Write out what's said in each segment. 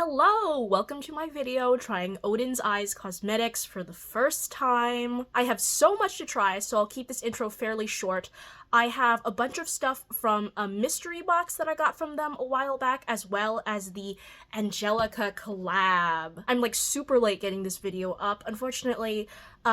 Hello! Welcome to my video trying Oden's Eyes cosmetics for the first time. I have so much to try, so I'll keep this intro fairly short. I have a bunch of stuff from a mystery box that I got from them a while back, as well as the Angelica collab. I'm like super late getting this video up. Unfortunately,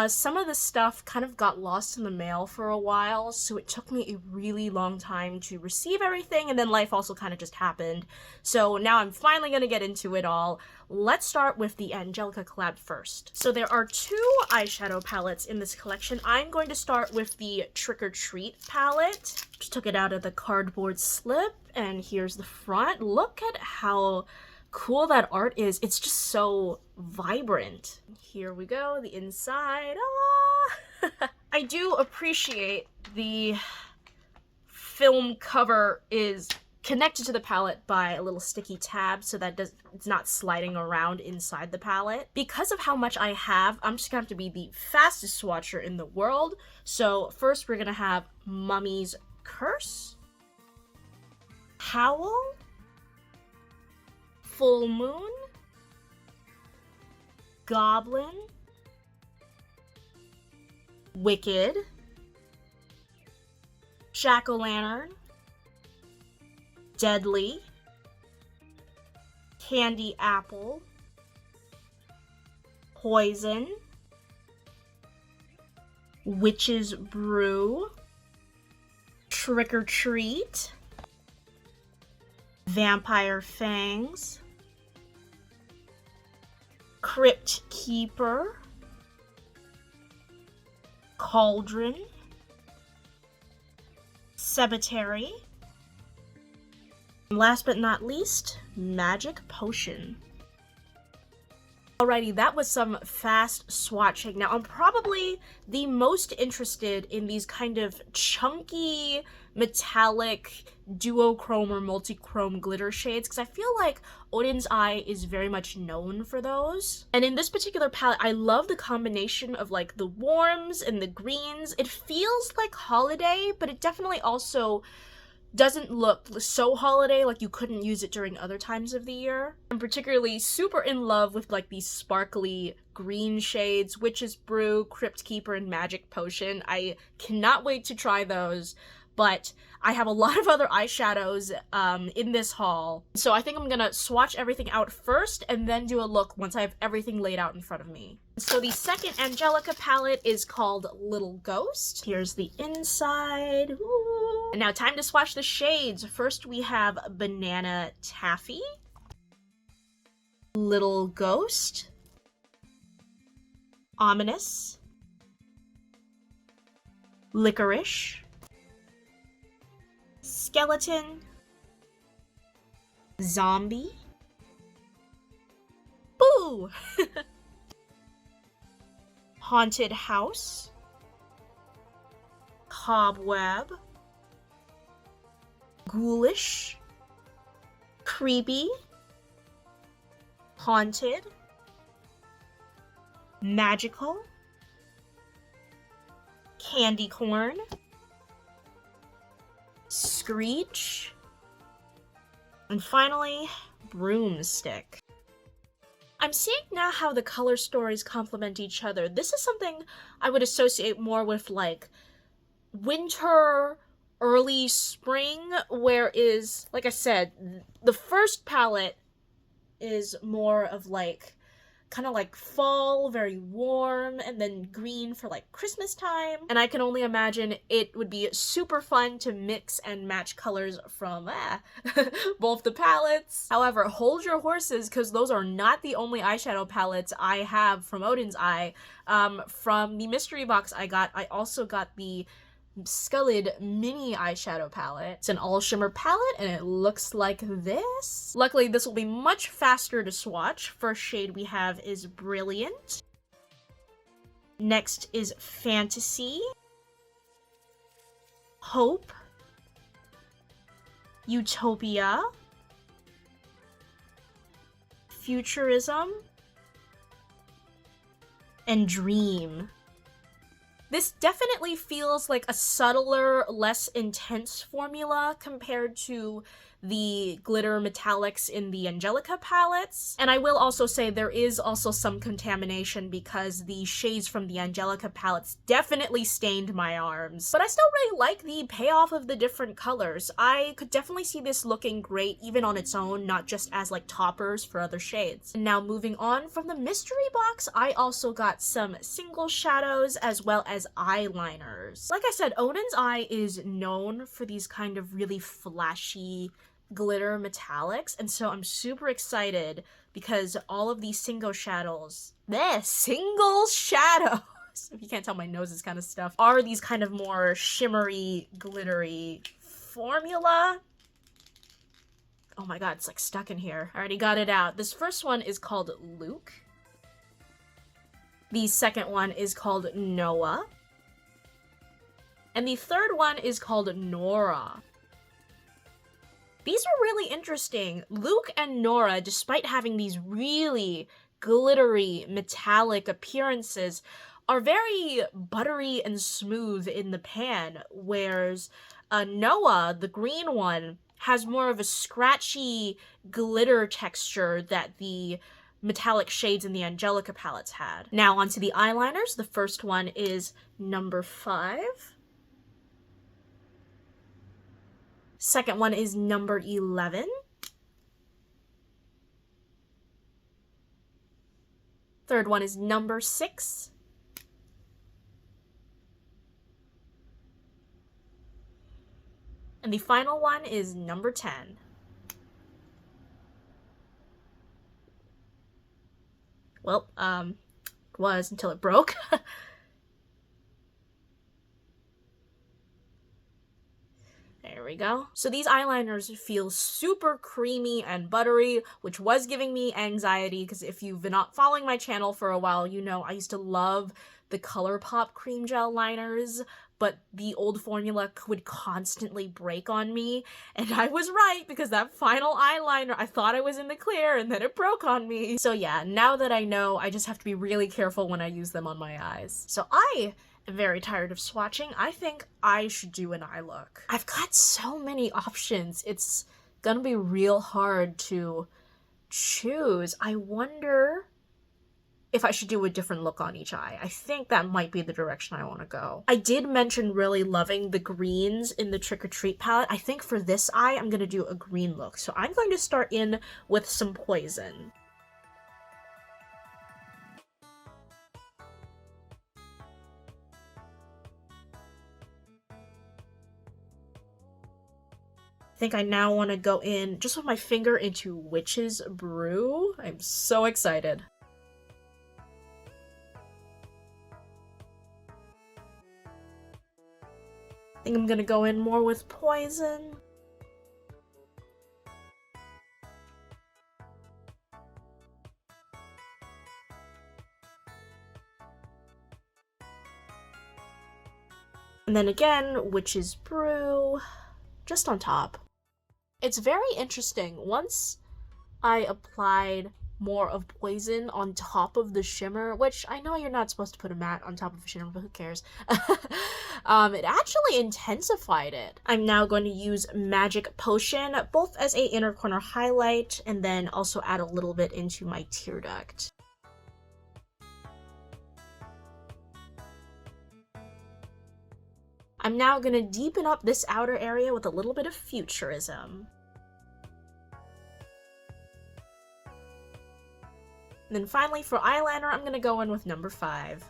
some of the stuff kind of got lost in the mail for a while, so it took me a really long time to receive everything, and then life also kind of just happened. So now I'm finally gonna get into it all. Let's start with the Angelica collab first. So there are two eyeshadow palettes in this collection. I'm going to start with the Trick or Treat palette. Just took it out of the cardboard slip, and here's the front. Look at how cool that art is. It's just so vibrant. Here we go, the inside. Ah! I do appreciate the film cover is connected to the palette by a little sticky tab so that it's not sliding around inside the palette. Because of how much I have, I'm just gonna have to be the fastest swatcher in the world. So first we're gonna have Mummy's Curse, Howl, Full Moon, Goblin, Wicked, Jack-o'-lantern, Deadly, Candy Apple, Poison, Witch's Brew, Trick or Treat, Vampire Fangs, Crypt Keeper, Cauldron, Cemetery, and last but not least, Magic Potion. Alrighty, that was some fast swatching. Now, I'm probably the most interested in these kind of chunky, metallic, duochrome or multi-chrome glitter shades, because I feel like Oden's Eye is very much known for those. And in this particular palette, I love the combination of like the warms and the greens. It feels like holiday, but it definitely also doesn't look so holiday, like you couldn't use it during other times of the year. I'm particularly super in love with like these sparkly green shades, Witch's Brew, Crypt Keeper, and Magic Potion. I cannot wait to try those, but I have a lot of other eyeshadows in this haul. So I think I'm gonna swatch everything out first and then do a look once I have everything laid out in front of me. So the second Angelica palette is called Little Ghost. Here's the inside. Ooh. And now time to swatch the shades. First we have Banana Taffy, Little Ghost, Ominous, Licorice, Skeleton, Zombie, Boo, Haunted House, Cobweb, Ghoulish, Creepy, Haunted, Magical, Candy Corn, Screech, and finally, Broomstick. I'm seeing now how the color stories complement each other. This is something I would associate more with like winter, early spring, whereas, like I said, the first palette is more of like kind of like fall, very warm, and then green for like Christmas time. And I can only imagine it would be super fun to mix and match colors from both the palettes. However, hold your horses, because those are not the only eyeshadow palettes I have from Oden's Eye. From the mystery box I also got the Skuld mini eyeshadow palette. It's an all shimmer palette and it looks like this. Luckily, this will be much faster to swatch. First shade we have is Brilliant. Next is Fantasy, Hope, Utopia, Futurism, and Dream. This definitely feels like a subtler, less intense formula compared to the glitter metallics in the Angelica palettes. And I will also say there is also some contamination because the shades from the Angelica palettes definitely stained my arms. But I still really like the payoff of the different colors. I could definitely see this looking great even on its own, not just as like toppers for other shades. And now moving on from the mystery box, I also got some single shadows as well as eyeliners. Like I said, Oden's eye is known for these kind of really flashy glitter metallics, and so I'm super excited because all of these single shadows, if you can't tell, my nose is kind of stuffed, are these kind of more shimmery, glittery formula. Oh my god, it's like stuck in here. I already got it out. This first one is called Luke. The second one is called Noah. And the third one is called Nora. These are really interesting. Luke and Nora, despite having these really glittery, metallic appearances, are very buttery and smooth in the pan, whereas Noah, the green one, has more of a scratchy glitter texture that the metallic shades in the Angelica palettes had. Now onto the eyeliners. The first one is number 5. Second one is number 11. Third one is number 6. And the final one is number 10. Well, it was until it broke. There we go. So these eyeliners feel super creamy and buttery, which was giving me anxiety because if you've been not following my channel for a while, you know I used to love the ColourPop cream gel liners, but the old formula would constantly break on me, and I was right because that final eyeliner, I thought I was in the clear and then it broke on me. So yeah, now that I know, I just have to be really careful when I use them on my eyes. So I am very tired of swatching. I think I should do an eye look. I've got so many options. It's gonna be real hard to choose. I wonder if I should do a different look on each eye. I think that might be the direction I want to go. I did mention really loving the greens in the Trick or Treat palette. I think for this eye, I'm going to do a green look. So I'm going to start in with some Poison. I think I now want to go in just with my finger into Witch's Brew. I'm so excited. I think I'm gonna go in more with Poison. And then again, Witch's Brew, just on top. It's very interesting. Once I applied more of Poison on top of the shimmer, which I know you're not supposed to put a matte on top of a shimmer, but who cares? It actually intensified it. I'm now going to use Magic Potion, both as a inner corner highlight, and then also add a little bit into my tear duct. I'm now going to deepen up this outer area with a little bit of Futurism. And then finally, for eyeliner, I'm going to go in with number 5.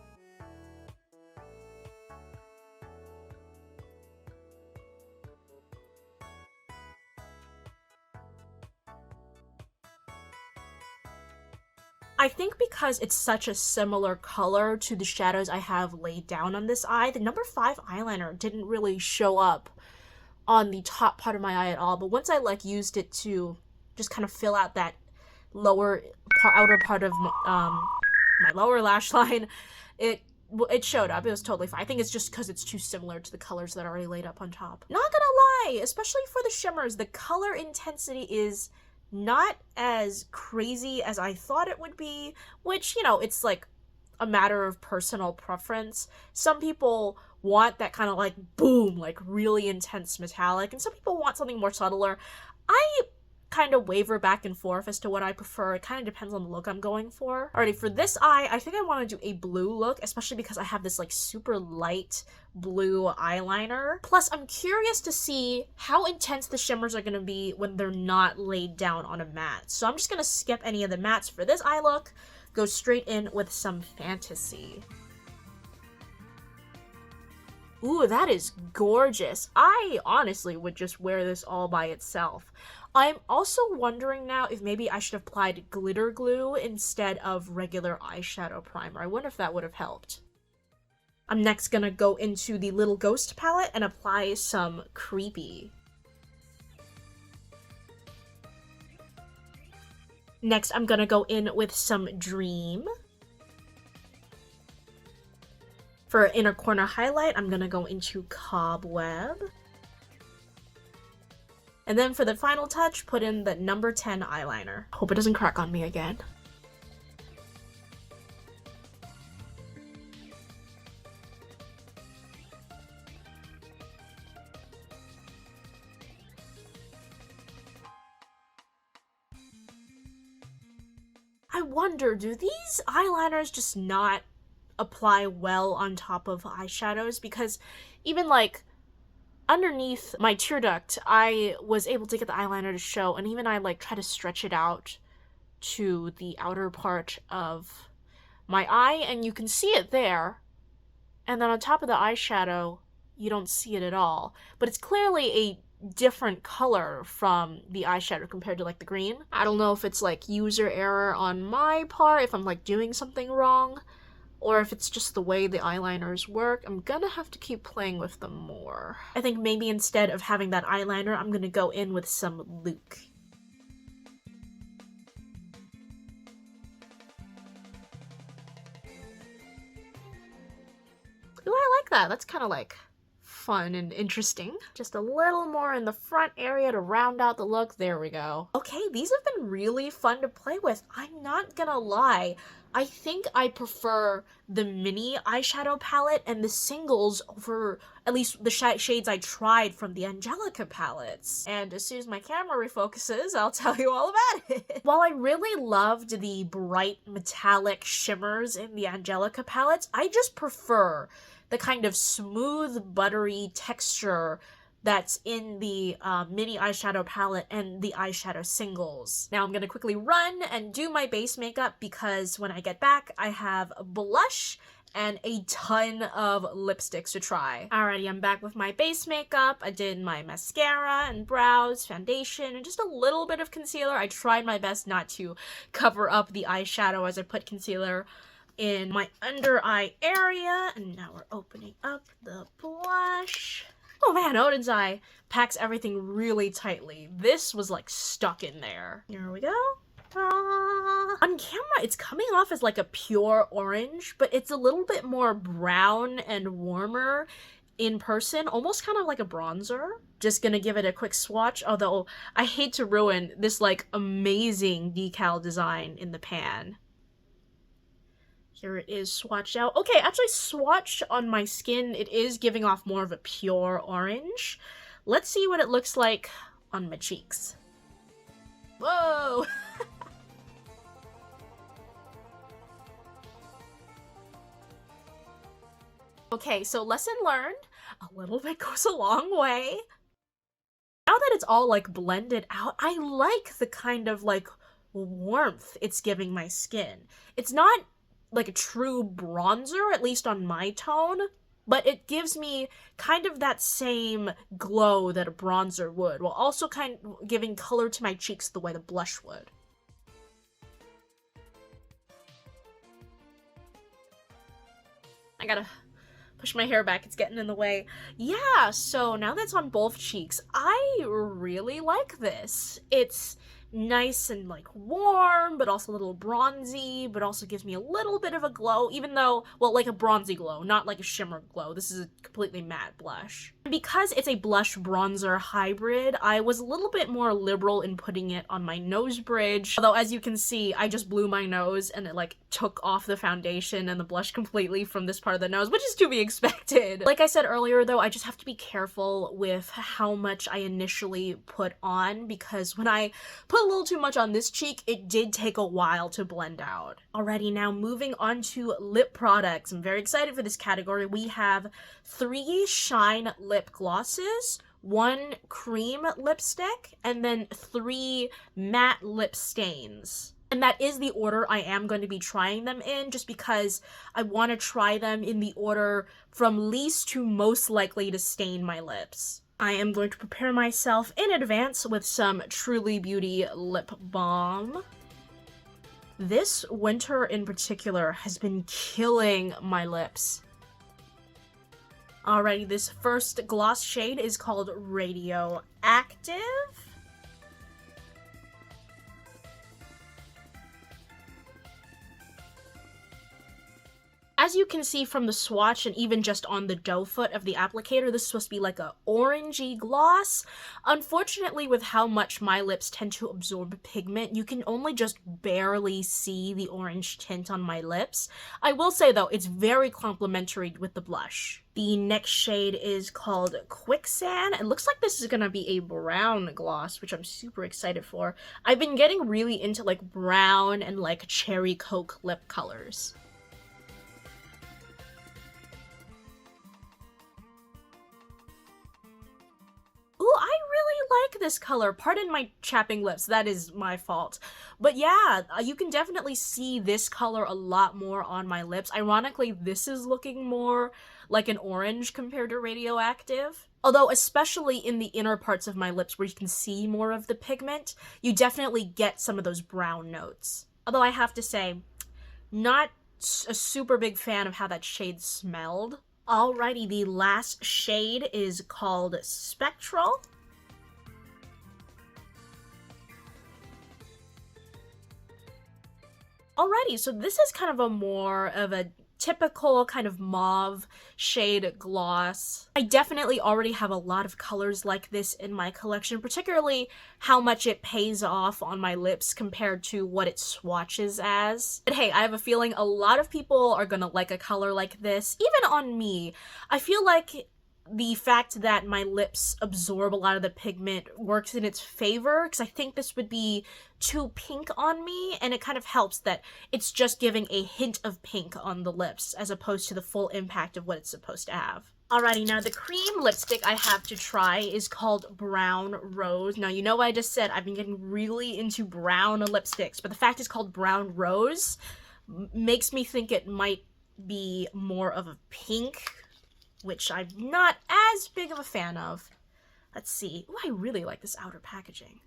I think because it's such a similar color to the shadows I have laid down on this eye, the number 5 eyeliner didn't really show up on the top part of my eye at all. But once I used it to just kind of fill out that outer part of my lower lash line, it showed up. It was totally fine. I think it's just because it's too similar to the colors that are already laid up on top. Not gonna lie, especially for the shimmers, the color intensity is not as crazy as I thought it would be, which, you know, it's like a matter of personal preference. Some people want that kind of like boom, like really intense metallic, and some people want something more subtler. I kind of waver back and forth as to what I prefer. It kind of depends on the look I'm going for. Alrighty, for this eye, I think I want to do a blue look, especially because I have this like super light blue eyeliner. Plus, I'm curious to see how intense the shimmers are going to be when they're not laid down on a matte. So I'm just going to skip any of the mattes for this eye look, go straight in with some fantasy. Ooh, that is gorgeous. I honestly would just wear this all by itself. I'm also wondering now if maybe I should have applied glitter glue instead of regular eyeshadow primer. I wonder if that would have helped. I'm next gonna go into the Little Ghost palette and apply some Creepy. Next, I'm gonna go in with some Dream. For inner corner highlight, I'm gonna go into Cobweb. And then for the final touch, put in the number 10 eyeliner. Hope it doesn't crack on me again. I wonder, do these eyeliners just not apply well on top of eyeshadows? Because even like underneath my tear duct, I was able to get the eyeliner to show, and even I like try to stretch it out to the outer part of my eye, and you can see it there. And then on top of the eyeshadow, you don't see it at all. But it's clearly a different color from the eyeshadow compared to like the green. I don't know if it's like user error on my part, if I'm like doing something wrong, or if it's just the way the eyeliners work. I'm gonna have to keep playing with them more. I think maybe instead of having that eyeliner, I'm gonna go in with some Luke. Ooh, I like that. That's kind of like fun and interesting. Just a little more in the front area to round out the look. There we go. Okay, these have been really fun to play with. I'm not gonna lie. I think I prefer the mini eyeshadow palette and the singles over at least the shades I tried from the Angelica palettes. And as soon as my camera refocuses, I'll tell you all about it. While I really loved the bright metallic shimmers in the Angelica palettes, I just prefer the kind of smooth, buttery texture that's in the mini eyeshadow palette and the eyeshadow singles. Now I'm gonna quickly run and do my base makeup because when I get back, I have blush and a ton of lipsticks to try. Alrighty, I'm back with my base makeup. I did my mascara and brows, foundation, and just a little bit of concealer. I tried my best not to cover up the eyeshadow as I put concealer in my under eye area. And now we're opening up the blush. Oh man, Oden's eye packs everything really tightly. This was like stuck in there. Here we go. On camera, it's coming off as like a pure orange, but it's a little bit more brown and warmer in person, almost kind of like a bronzer. Just gonna give it a quick swatch, although I hate to ruin this like amazing decal design in the pan. Here it is swatched out. Okay, actually swatched on my skin, it is giving off more of a pure orange. Let's see what it looks like on my cheeks. Whoa! Okay, so lesson learned. A little bit goes a long way. Now that it's all like blended out, I like the kind of like warmth it's giving my skin. It's not like a true bronzer, at least on my tone, but it gives me kind of that same glow that a bronzer would, while also kind of giving color to my cheeks the way the blush would. I gotta push my hair back, it's getting in the way. Yeah, so now that's on both cheeks, I really like this. It's nice and like warm, but also a little bronzy, but also gives me a little bit of a glow, even though, well, like a bronzy glow, not like a shimmer glow. This is a completely matte blush. Because it's a blush bronzer hybrid, I was a little bit more liberal in putting it on my nose bridge. Although, as you can see, I just blew my nose and it like took off the foundation and the blush completely from this part of the nose, which is to be expected. Like I said earlier though, I just have to be careful with how much I initially put on, because when I put a little too much on this cheek, it did take a while to blend out. Alrighty, now moving on to lip products. I'm very excited for this category. We have 3 Shine lip glosses, 1 cream lipstick, and then 3 matte lip stains. And that is the order I am going to be trying them in, just because I want to try them in the order from least to most likely to stain my lips. I am going to prepare myself in advance with some Truly Beauty lip balm. This winter in particular has been killing my lips. Alrighty, this first gloss shade is called Radioactive. As you can see from the swatch and even just on the doe foot of the applicator, this is supposed to be like a orangey gloss. Unfortunately, with how much my lips tend to absorb pigment, you can only just barely see the orange tint on my lips. I will say though, it's very complementary with the blush. The next shade is called Quicksand. It looks like this is gonna be a brown gloss, which I'm super excited for. I've been getting really into like brown and like cherry coke lip colors. Ooh, I really like this color. Pardon my chapping lips, that is my fault. But yeah, you can definitely see this color a lot more on my lips. Ironically, this is looking more like an orange compared to Radioactive. Although, especially in the inner parts of my lips where you can see more of the pigment, you definitely get some of those brown notes. Although I have to say, not a super big fan of how that shade smelled. Alrighty, the last shade is called Spectral. Alrighty, so this is kind of a more of a typical kind of mauve shade gloss. I definitely already have a lot of colors like this in my collection, particularly how much it pays off on my lips compared to what it swatches as. But hey, I have a feeling a lot of people are gonna like a color like this, even on me. I feel like the fact that my lips absorb a lot of the pigment works in its favor, because I think this would be too pink on me, and it kind of helps that it's just giving a hint of pink on the lips as opposed to the full impact of what it's supposed to have. Alrighty, now the cream lipstick I have to try is called Brown Rose. Now, you know what I just said, I've been getting really into brown lipsticks, but the fact it's called Brown Rose makes me think it might be more of a pink, which I'm not as big of a fan of. Let's see. Ooh, I really like this outer packaging.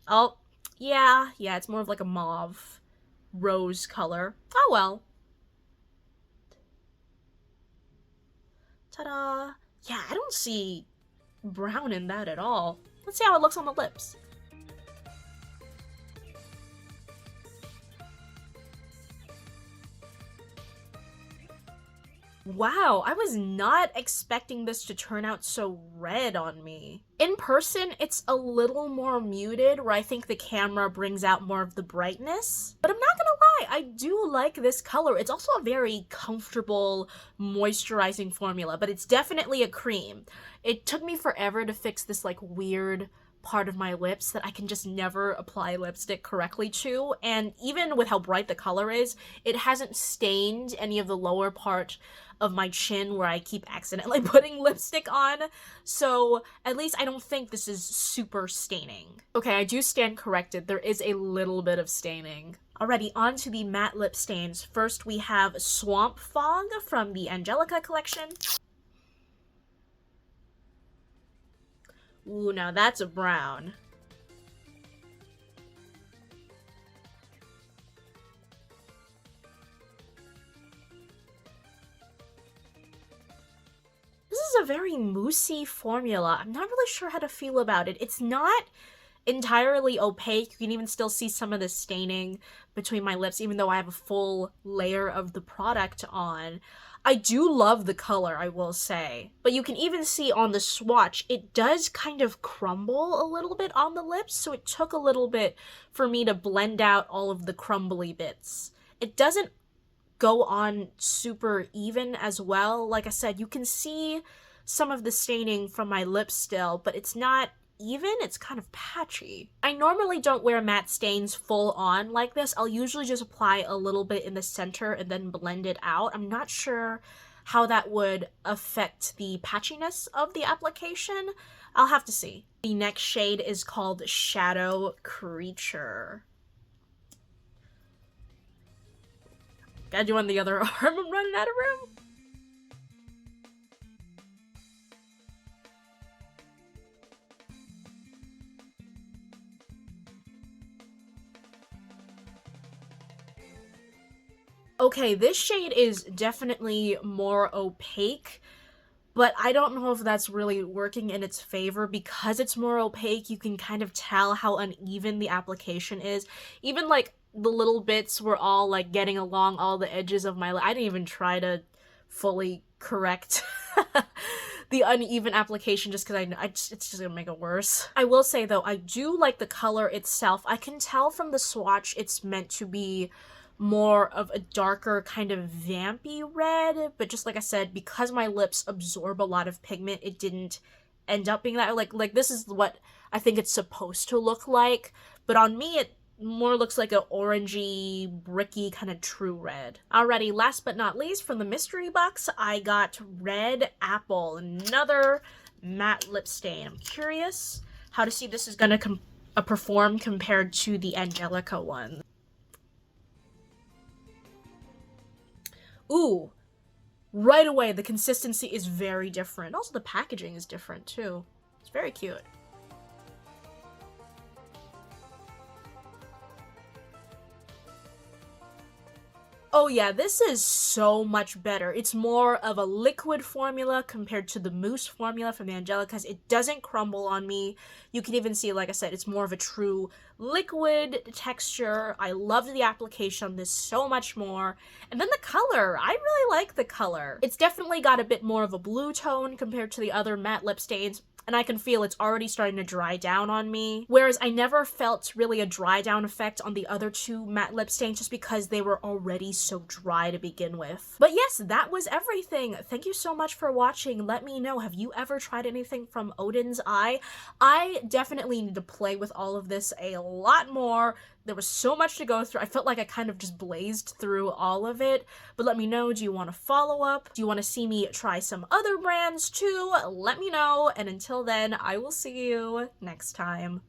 Oh, yeah, it's more of like a mauve rose color. Oh well. Ta-da! Yeah, I don't see brown in that at all. Let's see how it looks on the lips. Wow, I was not expecting this to turn out so red on me. In person, it's a little more muted, where I think the camera brings out more of the brightness. But I'm not gonna lie, I do like this color. It's also a very comfortable moisturizing formula, but it's definitely a cream. It took me forever to fix this like weird part of my lips that I can just never apply lipstick correctly to, and even with how bright the color is, it hasn't stained any of the lower part of my chin where I keep accidentally putting lipstick on, so at least I don't think this is super staining. Okay, I do stand corrected, there is a little bit of staining. Alrighty, on to the matte lip stains. First we have Swamp Fog from the Angelica collection. Ooh, now that's a brown. This is a very moussey formula. I'm not really sure how to feel about it. It's not entirely opaque. You can even still see some of the staining between my lips, even though I have a full layer of the product on. I do love the color, I will say. But you can even see on the swatch, it does kind of crumble a little bit on the lips, so it took a little bit for me to blend out all of the crumbly bits. It doesn't go on super even as well. Like I said, you can see some of the staining from my lips still, but it's not even, it's kind of patchy. I normally don't wear matte stains full on like this. I'll usually just apply a little bit in the center and then blend it out. I'm not sure how that would affect the patchiness of the application. I'll have to see. The next shade is called Shadow Creature. Gotta do on the other arm, I'm running out of room. Okay, this shade is definitely more opaque, but I don't know if that's really working in its favor. Because it's more opaque, you can kind of tell how uneven the application is. Even like the little bits were all like getting along all the edges of my I didn't even try to fully correct the uneven application just because it's just gonna make it worse. I will say though, I do like the color itself. I can tell from the swatch it's meant to be more of a darker kind of vampy red, but just like I said, because my lips absorb a lot of pigment, it didn't end up being that. Like this is what I think it's supposed to look like, but on me it more looks like an orangey, bricky kind of true red. Alrighty, last but not least, from the mystery box, I got Red Apple, another matte lip stain. I'm curious how to see if this is gonna perform compared to the Angelica one. Ooh, right away the consistency is very different. Also the packaging is different too. It's very cute. Oh yeah, this is so much better. It's more of a liquid formula compared to the mousse formula from the Angelicas. It doesn't crumble on me. You can even see, like I said, it's more of a true liquid texture. I love the application on this so much more. And then the color, I really like the color. It's definitely got a bit more of a blue tone compared to the other matte lip stains, and I can feel it's already starting to dry down on me. Whereas I never felt really a dry down effect on the other two matte lip stains just because they were already so dry to begin with. But yes, that was everything. Thank you so much for watching. Let me know, have you ever tried anything from Oden's Eye? I definitely need to play with all of this a lot more. There was so much to go through. I felt like I kind of just blazed through all of it. But let me know, do you want to follow up? Do you want to see me try some other brands too? Let me know. And until then, I will see you next time.